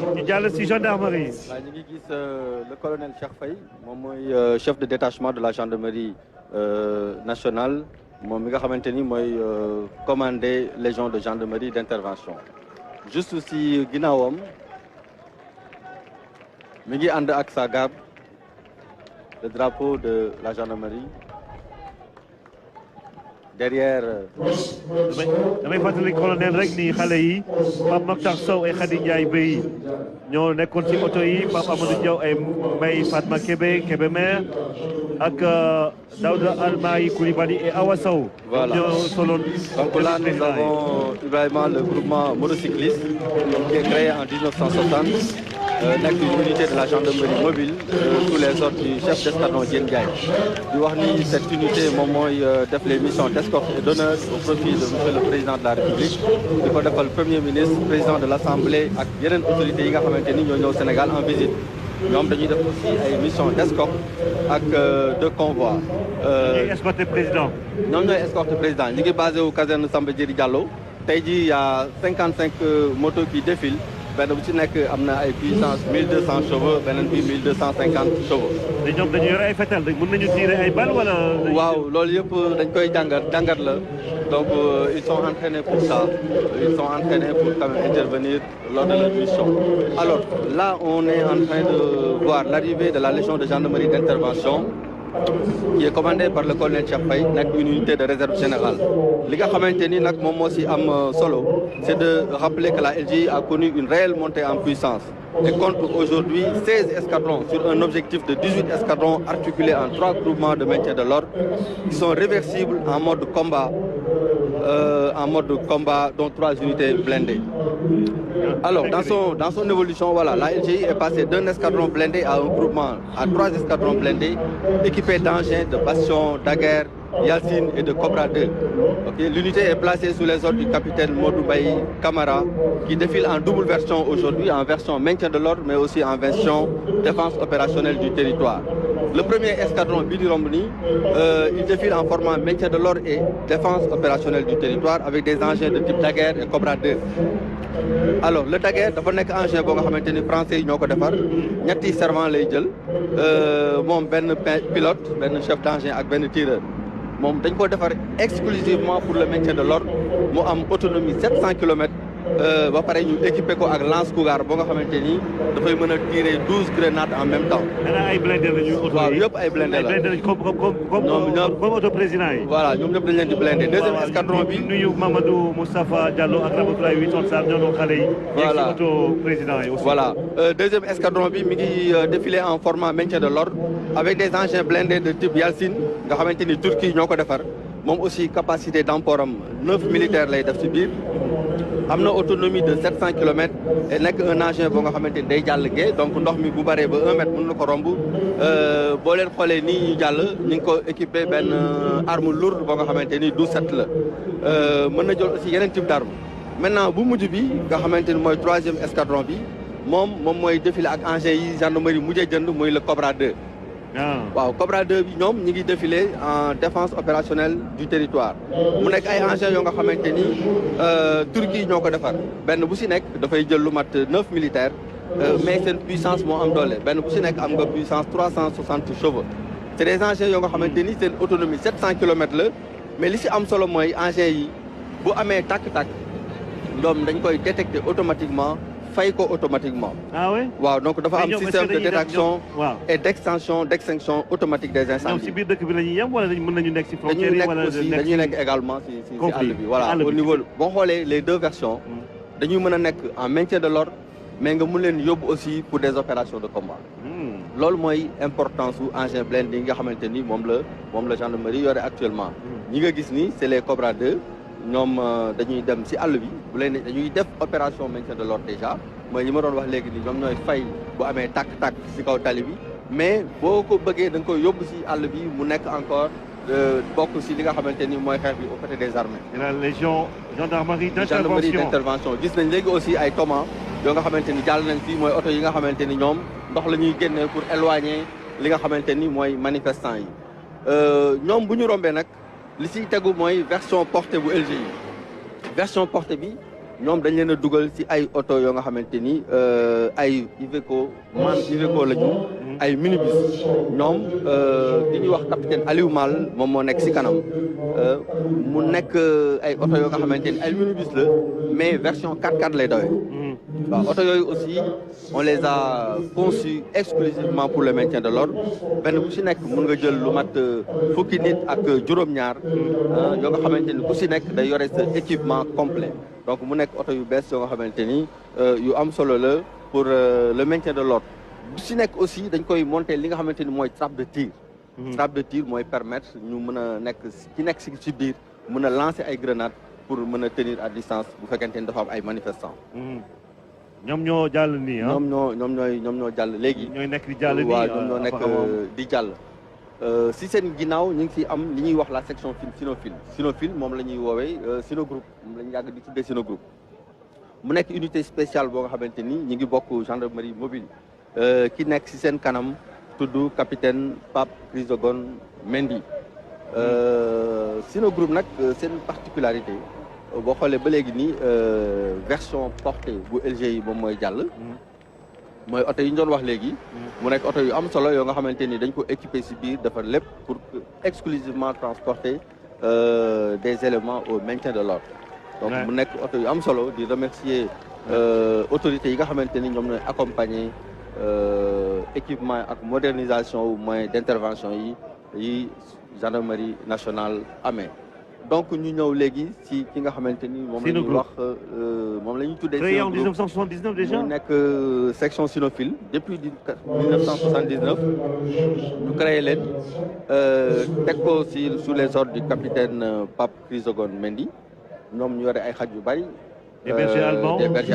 ñu jàll si gendarmerie. waaw ñu ngi gis le colonel Cheikh Faye moom mooy chef de détachement de la gendarmerie nationale moom mi nga xamante ni mooy commandé légion de gendarmerie d'intervention. juste si ginnaawam mi ngi ànd ak sa garde le drapeau de la gendarmerie. derrière. damay fàttali colonel rek ni xale yi Pape Makhtar Sow ay Khady Ndiaye Bey ñoo nekkoon ci oto yi Pape Amadou Diaw ay Mbaye Fatma Kébémer ak Daouda Almayi Koulibaly et Awa Sow. Voilà. Donc là, nous avons Ibrahima, le groupement motocycliste qui est créé en 1960. Nekk une unité de la gendarmerie mobile sous les ordres du chef d'escadron Diène Ndiaye. di wax ni cette unité moom mooy def les missions d'escorte et d'honneur au profit de monsieur le président de la République di ko defal premier ministre président de l'Assemblée ak yeneen autorités yi nga xamante ni ñoo ñëw Sénégal en visite. ñoom dañuy def aussi ay missions d'escorte ak de convoi. ñooy escorter président. ñoom ñooy escorter président ñu ngi basé wu caserne Samba Diéry Diallo tey jii y a 55 motos qui défilent. benn bu ci nekk am na ay puissance 1200 chevaux beneen bi 1250 chevaux. te ñoom dañu yore ay fetal mën nañu tirer ay balles wala. waaw loolu yëpp dañ koy jàngat la donc ils sont entraînés pour ça ils sont entraînés pour quand même intervenir lors de leur mission. alors là on est en train de voir l'arrivée de la légion de gendarmerie d'intervention qui est commandée par le colonel Cheikh Faye nekk une unité de réserve générale. li nga xamante ni nag moom moo si am solo c'est de rappeler que la LGI a connu une réelle montée en puissance et compte aujourd'hui 16 escadrons sur un objectif de 18 escadrons articulés en 3 groupements de maintien de l'ordre qui sont réversibles en mode combat dont 3 unités blindées. Alors dans son évolution, voilà, la LGI est passée d'un escadron blindé à un groupement à 3 escadrons blindés équipés d'engins, de bastions, daguerres, Yacine et de Cobra 2. Okay. L'unité est placée sous les ordres du capitaine Modoubaï Kamara qui défile en double version aujourd'hui, en version maintien de l'ordre mais aussi en version défense opérationnelle du territoire. Le premier escadron Bidi Romboni, il défile en format maintien de l'ordre et défense opérationnelle du territoire avec des engins de type Daguerre et Cobra 2. Alors le Daguerre dafa nekk engin boo nga xamante ni français yi ñoo ko defar ñetti servant lay jël moom benn pilote benn chef d'engin ak benn tireur moom dañ ko defar exclusivement pour le maintien de l'ordre mu am autonomie 700 kilomètres ba pare ñu équipé ko ak lance cougar boo nga xamante ni dafay mën a tirer 12 grenades en même temps. dana ay blindé la ñu auto waaw yëpp ay blindé la comme auto président yi. voilà ñoom ñëpp dañ leen di blindé deuxième escadron bi. nuyu Mamadou Moustapha Diallo ak Ramatoulaye Witton Sarr ñoo doon xale yi. voilà yegg si auto président yi aussi. voilà deuxième escadron bi mi ngi défilé en format maintien de l'ordre avec des engins blindés de type Yacine nga xamante ni Turquie ñoo ko defar moom aussi capacité d'emport am 9 militaires lay def ci biir. am na autonomie de 700 kilomètres et nekk un engin boo nga xamante ni day jàll gee donc ndox mi bu bëree ba 1 mètre mën na ko romb boo leen xoolee nii ñu jàll ñu ngi ko équipé benn arme lourde boo nga xamante ni 12-7 la mën na jël aussi yeneen type d'arme maintenant bu mujj bi nga xamante ni mooy 3e escadron bi moom mooy défilé ak engins yi gendarmerie mujjee jënd muy le Cobra 2. waaw Cobra 2 bi ñoom ñi ngi défilé en défense opérationnelle du territoire mu nekk ay engins yoo nga xamante ni Turquie ñoo ko defar benn bu si nekk dafay jël lu mat 9 militaires mais seen puissance moo am doole benn bu si nekk am nga puissance 360 chevaux c'est des engins yoo nga xamante ni seen autonomie 700 kilomètres la mais li si am solo mooy engins yi bu amee tàkk-tàkk ñoom dañ koy détecter automatiquement fay ko automatiquement. ah oui waaw donc dafa am système de détection et d'extinction automatique des incendies. ñoom si biir dëkk bi la ñuy yem wala mën nañu nekk si frontière yi wala dañuy nekk également si àll bi voilà au niveau boo xoolee les deux versions dañuy mën a nekk en maintien de l'ordre mais nga mun leen yóbbu aussi pour des opérations de combat. loolu mooy importance su engin blindé yi nga xamante ni moom la gendarmerie yore actuellement. ñi nga gis ni c'est les Cobra 2. ñoom dañuy dem ci àll bi bu leen dañuy def opération maintien de l'ordre déjà mooy yi ma doon wax léegi ni ñoom ñooy fay bu amee tàkk-tàkk ci kaw tali bi mais boo ko bëggee da nga koy yóbbu ci àll bi mu nekk encore bokk ci li nga xamante ni mooy xeex bi aux côtés des armées. la légion gendarmerie d'intervention gis nañ léegi aussi ay Thomas yoo nga xamante ni jàll nañ fii mooy oto yi nga xamante ni ñoom ndox la ñuy génnee pour éloigner li nga xamante ni mooy manifestants yi ñoom bu ñu rombee nag li siy tegu mooy version portée bu LGI version portée bi ñoom dañ leen a dugal ci ay oto yoo nga xamante ni ay Iveco lañu ay minibus ñoom li ñuy wax capitaine Aliou Mal moom moo nekk ci kanam mu nekk ay oto yoo nga xamante ni ay minibus la mais version 4x4 lay dawee waaw oto yooyu aussi on les a conçus exclusivement pour le maintien de l'ordre benn bu ci nekk mën nga jël lu mat fukki nit ak juróom-ñaar yoo nga xamante ni ku ci nekk day yore sa équipement complet donc mu nekk oto yu bees yoo nga xamante ni yu am solo la pour le maintien de l'ordre bu ci nekk aussi dañ koy monter li nga xamante ni mooy trappe de tir trappe de tir mooy permettre ñu mën a nekk ki nekk ci biir mën a lancer ay grenades pour mën a tenir à distance bu fekkente ni dafa am ay manifestants ñoom ñoo jàll nii ah. ñoom ñoo jàll léegi. ñooy nekk di jàll nii waaw ñoom ñoo nekk di jàll. si seen ginnaaw ñu ngi si am li ñuy wax la section Sinofil moom la ñuy woowee Sinogroupe moom la ñu yàgg di tuddee Sinogroupe. mu nekk unité spéciale boo nga xamante ni ñu ngi bokk gendarmerie mobile. ki nekk si seen kanam tudd capitaine Pape Chrysogone Mendy. Sinogroupe nag seen particularité. boo xoolee ba léegi nii version portée bu LG yi moom mooy jàll. mooy oto yi ñu doon wax léegi. mu nekk oto yu am solo yoo nga xamante ni dañ ko équipé si biir dafa lépp pour exclusivement transporter des éléments au maintien de l'ordre. donc mu nekk oto yu am solo di remercier autorités yi nga xamante ni ñoom ñooy accompagner équipement ak modernisation moyens d'intervention yi gendarmerie nationale amee. donc ñu ñëw léegi ci ki nga xamante ni moom la ñuy wax moom la ñuy tuddee. créé en 1979 déjà. mu nekk section Sinofil depuis 1979 ñu créé leen teg ko ci sous les ordres du capitaine Pape Chrysogone Mendy ñoom ñu yore ay xaj yu bari. des bergers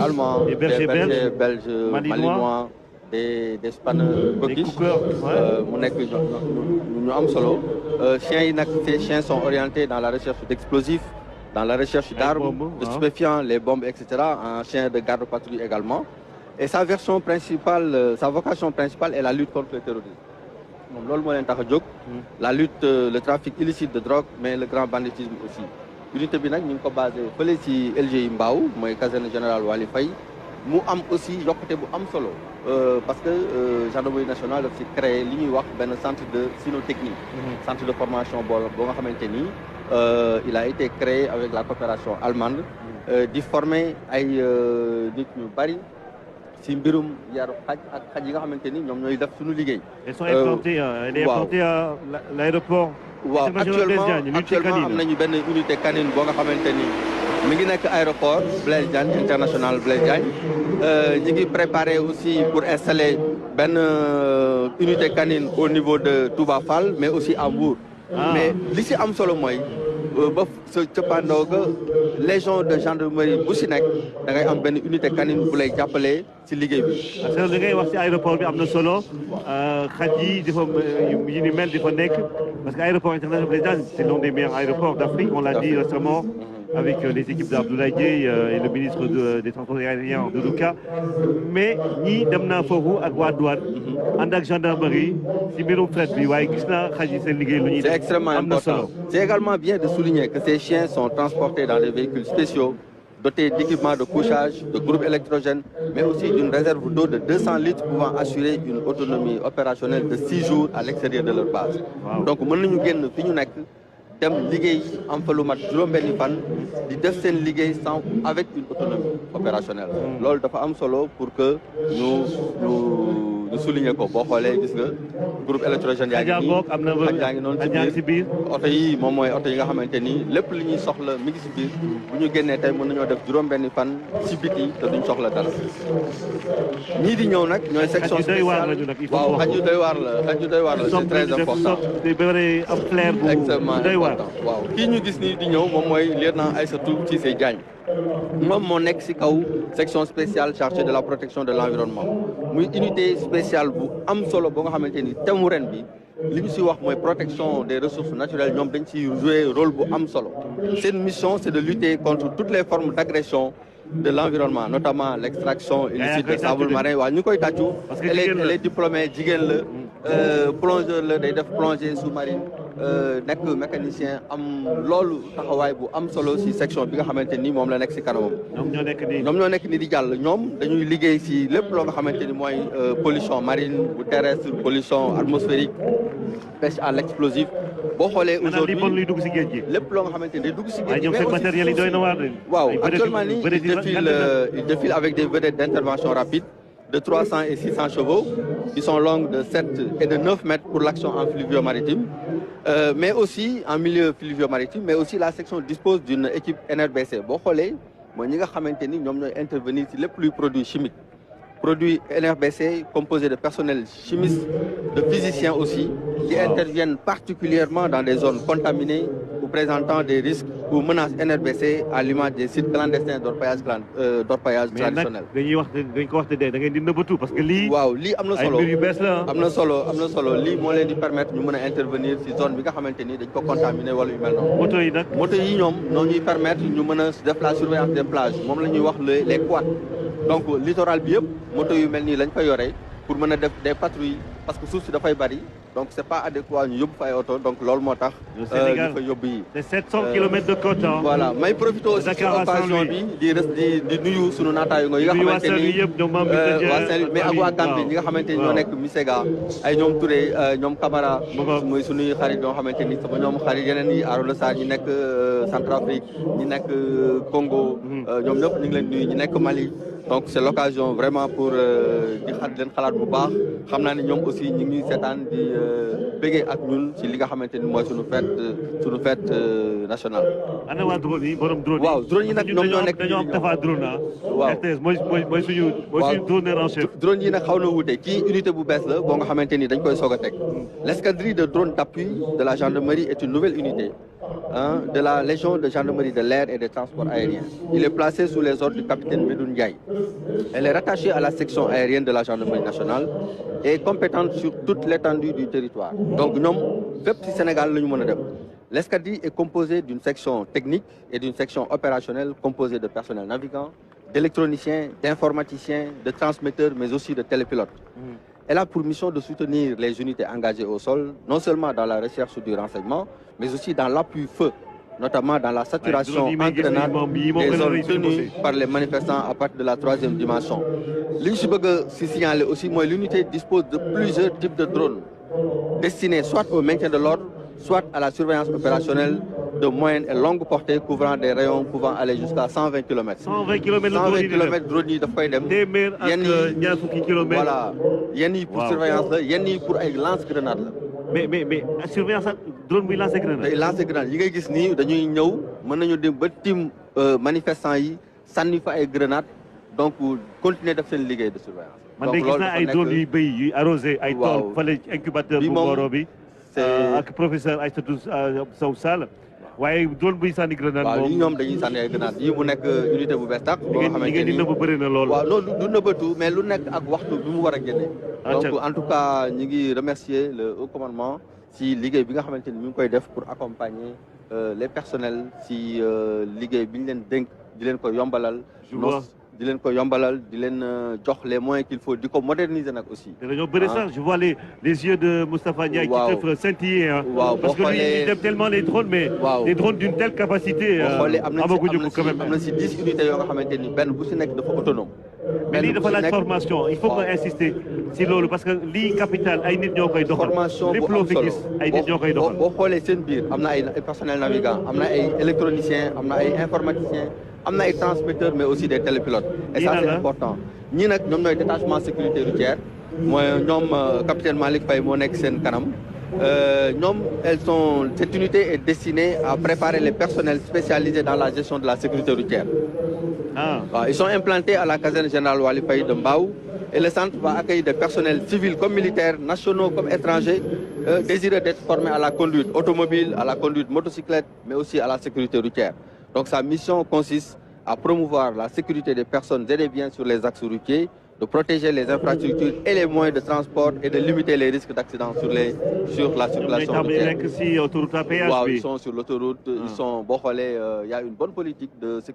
allemands des bergers belges malinois des spanners cockish mu nekk ñu am solo chiens yi nag ces chiens sont orientés dans la recherche d'explosifs dans la recherche d'armes de stupéfiants les bombes etc. un chien de garde patrouille également et sa vocation principale est la lutte contre le terrorisme moom loolu moo leen tax a jóg la lutte le trafic illicite de drogue mais le grand banditisme aussi unité bi nag ñu ngi ko basé fële ci LGI Mbao mooy caserne générale Waly Faye mu am aussi yokkute bu am solo parce que gendarmerie nationale daf ci créé li ñuy wax benn centre de cynotechnie centre de formation boo nga xamante ni il a été créé avec la coopération allemande di former ay nit ñu bari ci mbirum yaru xaj ak xaj yi nga xamante ni ñoom ñooy def suñu liggéey. Elles sont implantées elle est implantée à l'aéroport. waaw actuellement am nañu benn unité canine boo nga xamante ni mi ngi nekk aéroport Blaise Diagne international Blaise Diagne ñi ngi préparé aussi pour installer benn unité canine au niveau de Touba Fall mais aussi à Mbour. mais li ci am solo mooy ba sa cëppaandoo ga légion de gendarmerie bu ci nekk da ngay am benn unité canine bu lay jàppale ci liggéey bi. parce que li ngay wax ci aéroport bi am na solo xaj yi dafa yi ni mel di fa nekk parce que aéroport international Blaise Diagne c'est l'un des meilleurs aéroports d'Afrique on l'a dit récemment. avec les équipes d'Abdoulaye Dièye et le ministre des Transports aériens Doudou Ka mais ñii dem naa foofu ak waa douane ànd ak gendarmerie ci mbirum fret bi waaye gis naa xaj yi seen liggéey lu ñuy def. C'est extrêmement important. C'est également bien de souligner que ces chiens sont transportés dans des véhicules spéciaux dotés d'équipements de couchage, de groupes électrogènes, mais aussi d'une réserve d'eau de 200 litres pouvant assurer une autonomie opérationnelle de 6 jours à l'extérieur de leur base. Donc mën nañu génn fi ñu nekk dem liggéey am fa lu mat juróom-benni fan di def seen liggéey sans avec une autonomie opérationnelle. loolu dafa am solo pour que ñu souligner ko boo xoolee gis nga groupe électrogène yaa ngi nii yaa ngi noonu ci biir oto yi moom mooy oto yi nga xamante ni lépp li ñuy soxla mi ngi ci biir bu ñu génnee tey mën nañoo def juróom-benni fan ci biti te duñ soxla dara. ñii di ñëw nag ñooy section spéciale waaw xaj yu doy waar la c'est très important. extrêmement important waaw kii ñu gis nii di ñëw moom mooy lieutenant Aïssatou Cissé Diagne moom moo nekk ci kaw section spéciale chargée de la protection de l'environnement muy unité spéciale bu am solo boo nga xamante ni thème ren bi li ñu ci wax mooy protection des ressources naturelles ñoom dañ ci jouer rôle bu am solo seen mission c'est de lutter contre toutes les formes d'agression de l'environnement notamment l'extraction illicite de sable marin waaw ñu koy tàccu elle est diplômée jigéen la plongeur la day def plongée sous-marine nekk mécanicien am loolu taxawaay bu am solo si section bi nga xamante ni moom la nekk si kanamam. ñoom ñoo nekk nii di jàll ñoom dañuy liggéey si lépp loo nga xamante ni mooy pollution marine bu terrestre pollution atmosphérique pêche à l'explosif boo xoolee aujourd'hui luy dugg si géej gi lépp loo nga xamante ni day dugg si géej gi. ñoom seen matériel yi doy na waar waaw actuellement nii il défile avec des vedettes d'intervention rapide de 300 et 600 chevaux qui sont longues de 7 et de 9 mètres pour l'action en fluvio-maritime, mais aussi en milieu fluvio-maritime, mais aussi la section dispose d'une équipe NRBC. Boo xoolee mooy ñi nga xamante ni ñoom ñooy intervenir ci lépp luy produit chimique. Produit NRBC composé de personnel chimiste, de physiciens aussi, qui interviennent particulièrement dans des zones contaminées ou présentant des risques ou menaces NRBC à l'image des sites clandestins d'orpaillage traditionnel. mais nag dañ ko wax da ngeen di nëbbatu parce que lii. waaw lii am na solo ay mbir yu bees la am na solo lii moo leen di permettre ñu mën a intervenir ci zone bi nga xamante ni dañ ko contaminé wala yu mel noonu. moto yi nag moto yi ñoom ñoo ñuy permettre ñu mën a def la surveillance des plages moom la ñuy wax les quads. donc littoral bi yëpp moto yu mel nii lañ fa yore pour mën a def des patrouilles parce que suuf si dafay bari donc c'est pas adéquat ñu yóbbu fa ay oto donc loolu moo tax. ñu fa yóbbu yi. c'est 700 kilomètres de côte. voilà may profité aussi ci occasion bi di nuyu sunu naataango yi nga xamante ni waa Saint-Louis mais ak waa Gambie ñi nga xamante ni ñoo nekk Misega ay ñoom Touré ñoom Camara mooy sunuy xarit ñoo xamante ni sama ñoom xarit yeneen yi Arona Sarr ñi nekk Centrafrique ñi nekk Congo ñoom ñëpp ñu ngi leen nuyu ñi nekk Mali. donc c'est l'occasion vraiment pour di leen xalaat bu baax xam naa ne ñoom aussi ñu ngi seetaan di bëggee ak ñun ci li nga xamante ni mooy suñu fête nationale. ana waa drone yi borom drone yi. waaw drone yi nag ñoom ñoo nekk dañoo am Tafa drone ah. waaw RTS mooy suñu droneur en chef. drone yi nag xaw na wuute kii unité bu bees la boo nga xamante ni dañ koy soog a teg. l'escadrille de drone d'appui de la gendarmerie est une nouvelle unité. De la Légion de gendarmerie de l'air et des transports aériens. Il est placé sous les ordres du capitaine Medoune Ndiaye. Elle est rattachée à la section aérienne de la gendarmerie nationale et est compétente sur toute l'étendue du territoire. Donc ñoom fépp ci Sénégal la ñu mën a dem. L'escadrille est composée d'une section technique et d'une section opérationnelle composée de personnel navigant, d'électroniciens, d'informaticiens, de transmetteurs, mais aussi de télépilotes. Elle a pour mission de soutenir les unités engagées au sol, non seulement dans la recherche du renseignement, mais aussi dans l'appui feu, notamment dans la saturation entraînante des zones tenues par les manifestants à partir de la 3e dimension. Li ñu si bëgg a si signaler aussi mooy l'unité dispose de plusieurs types de drones destinés soit au maintien de l'ordre, soit à la surveillance opérationnelle de moyenne et longue portée couvrant des rayons pouvant aller jusqu'à 120 km. 120 km drone yi daf koy dem. téeméer ak ñaar fukki kilomètres. voilà yenn yi pour surveillance la yenn yi pour ay lance-grenade la. mais surveillance ak drone buy lancer grenade. day lancer grenade yi ngay gis nii dañuy ñëw mën nañu dem ba tim manifestants yi sànni fa ay grenade donc continuer def seen liggéey de surveillance. man de gis naa ay drone yuy béy yuy arrosé ay tool fële incubateur bu Mboro bi. ak professeur Aïssatou Sow Sall. waaye drone buy sànni grenade moom waaw ñoom dañuy sànni ay grenade yi mu nekk unité bu bees tax. boo xamante ni ngeen di nëbb bëri na lool. waaw loolu du nëbbatu mais lu nekk ak waxtu bi mu war a génne. donc en tout cas ñu ngi remercier le haut commandement si liggéey bi nga xamante ni ñu ngi koy def pour accompagner les personnels si liggéey bi ñu leen dénk di leen ko yombalal. di leen ko yombalal di leen jox les moyens qu'il faut di ko moderniser nag aussi. te dañoo bëri sax je vois les yeux de Moustapha Ndiaye. waaw qui te scintiller ah. waaw parce que lui il tellement les drones mais. des drones d'une telle capacité. amaguñu ko quand même. am na si 10 unités yoo nga xamante ni benn bu si nekk dafa autonome. mais lii dafa laaj formation il faut nga insister si loolu parce que lii capital ay nit ñoo koy doxal. formation bu lépp loo fi gis ay nit ñoo koy doxal. boo xoolee seen biir am na ay personnel navigant am na ay électroniciens am na ay informaticiens. am na ay transmetteurs mais aussi des télépilotes. et ça c'est important. ñii nag ñoom ñooy détachement sécurité routière mooy ñoom capitaine Malick Faye moo nekk seen kanam. ñoom cette unité est destinée à préparer les personnels spécialisés dans la gestion de la sécurité routière. Ils sont implantés à la caserne générale Wali Faye de Mbao et le centre va accueillir des personnels civils comme militaires, nationaux comme étrangers, désireux d'être formés à la conduite automobile, à la conduite motocyclette, mais aussi à la sécurité routière. Donc sa mission consiste à promouvoir la sécurité des personnes et des biens sur les axes routiers, de protéger les infrastructures et les moyens de transport et de limiter les risques d'accident sur la circulation routière. Ils sont sur l'autoroute à péage. Ils sont sur l'autoroute, ils sont, il y a une bonne politique de sécurité.